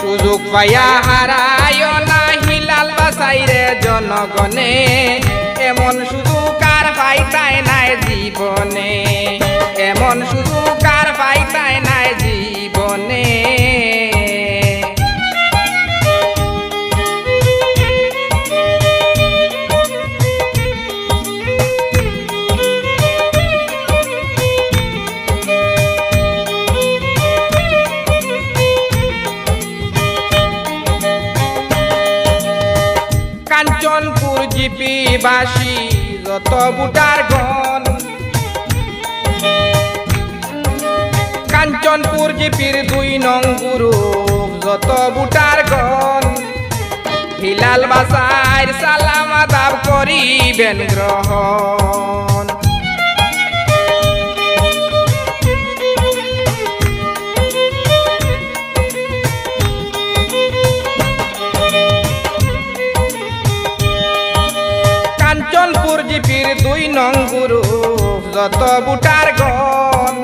সুযোগ পাইয়া হারায় না হিলাল বাসাইরে জনগণে, এমন সুযোগ আর পাইতাই নাই জীবনে, এমন সুযোগ আর পাইতাই নাই জীবনে। কাঞ্চনপুর জিপিবাসী যত ভোটার গণ, কাঞ্চনপুর জিপির ২ নং গ্রুপ যত ভোটার গণ, হিলাল বাসাইর সালাম আদাব করিবেন গ্রহণ। কাঞ্চনপুর জিপির ২ নং গ্রুপ যত ভোটার গণ,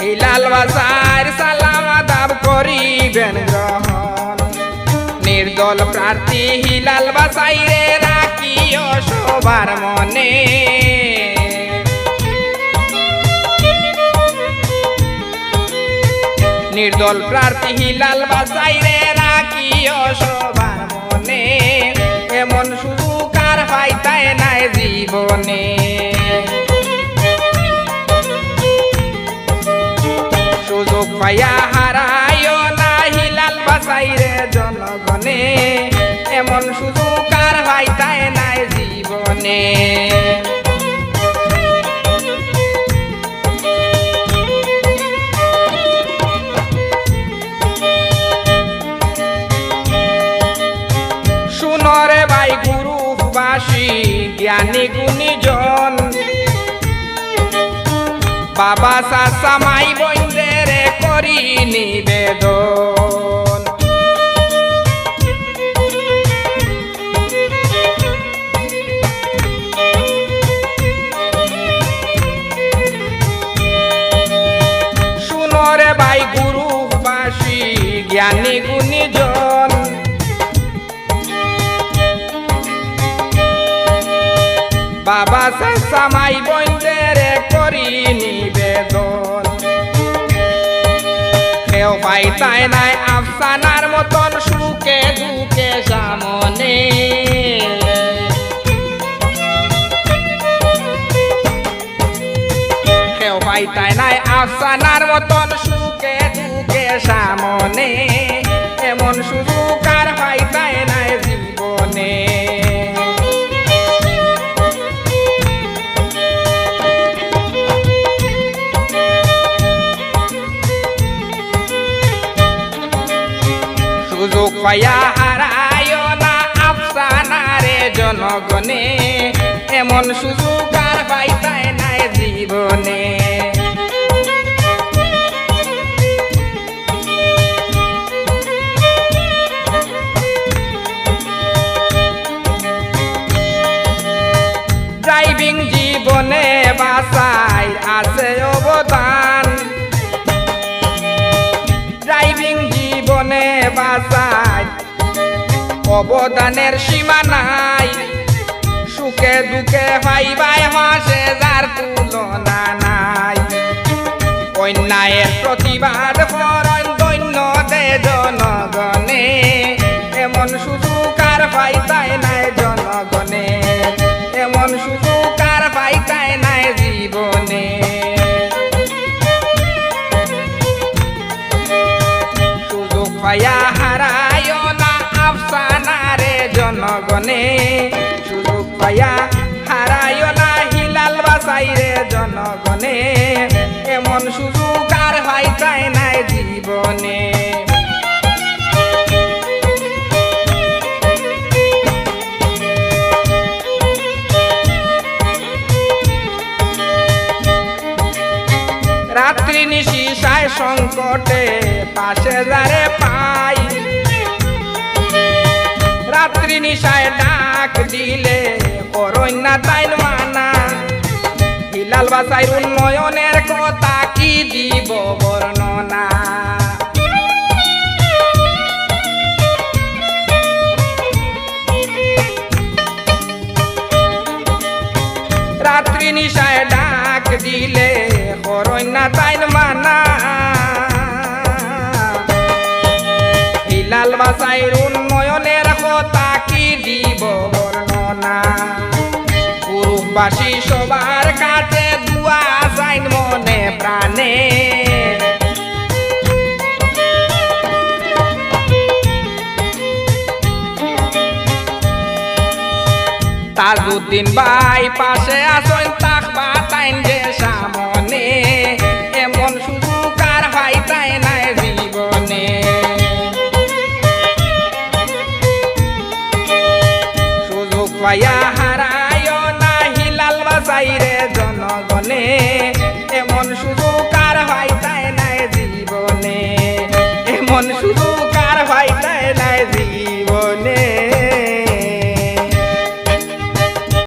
হিলাল বাসাইর সালাম আদাব করিবেন গ্রহণ। নির্দল প্রার্থী হিলাল বাসাইরে রাখিও সবার মনে, নির্দল প্রার্থী হিলাল বাসাইরে রাখিও সবার মনে, এমন সুযোগ আর পাইতাই নাই জীবনে। সুযোগ পাইয়া হারায় না হিলাল বাসাইরে জনগণে, এমন সুযোগ আর পাইতাই নাই জীবনে। শুনরে ভাই গ্রুপবাসী জ্ঞানী গুণীজন, বাবা চাচা মাই বোনদের করি নিবেদন। শুনরে ভাই গ্রুপবাসী জ্ঞানী গুণীজন, বাবা চাচা মাই বোনদের করি নিবেদন। কেউ পাইতাই নাই আফসানার মতন সুখে দুঃখে সামনে, কেউ পাইতাই নাই আফসানার মতন সুখে দুঃখে সামনে, এমন সুযোগ আর পাইতাই নাই জীবনে। সুযোগ পাইয়া হারায় না আফসানারে জনগণে, এমন সুযোগ আর পাইতাই নাই জীবনে। ড্রাইভিং জীবনে বাসাই আছে অবদান, ড্রাইভিং জীবনে বাসাই অবদানের সীমা নাই, সুখে দুঃখে ভাইবাই হাসে যার তুলনা নাই। অন্যায়ের প্রতিবাদ করেন দৈন্য দে জনগণে, এমন সুযোগ আর পাইতাই নাই জনগণে, এমন সুযোগ আর পাইতাই নাই জীবনে। সুযোগ পাইয়া হারায় না আফসানারে জনগণে, সুযোগ পাইয়া হারায় না হিলাল বাসাইরে জনগণে, এমন সুযোগ আর পাইতাই নাই জীবনে। রাত্রি নিশিসায় সংকটে পাশে যারে পাই, রাত্রি নিশায় ডাক দিলে করই না তাই মানা, হিলাল বাসাইর উন্নয়নের কথা কি দিব বর্ণনা। লাল বাসাইর উন্নয়নের কথা কি দিব বর্ণনা পুরুষবাসী সবার কাছে দুয়া যাইন মনে প্রাণে তাজউদ্দিন ভাই পাশে আসেন তাকবা তাইন যে সামনে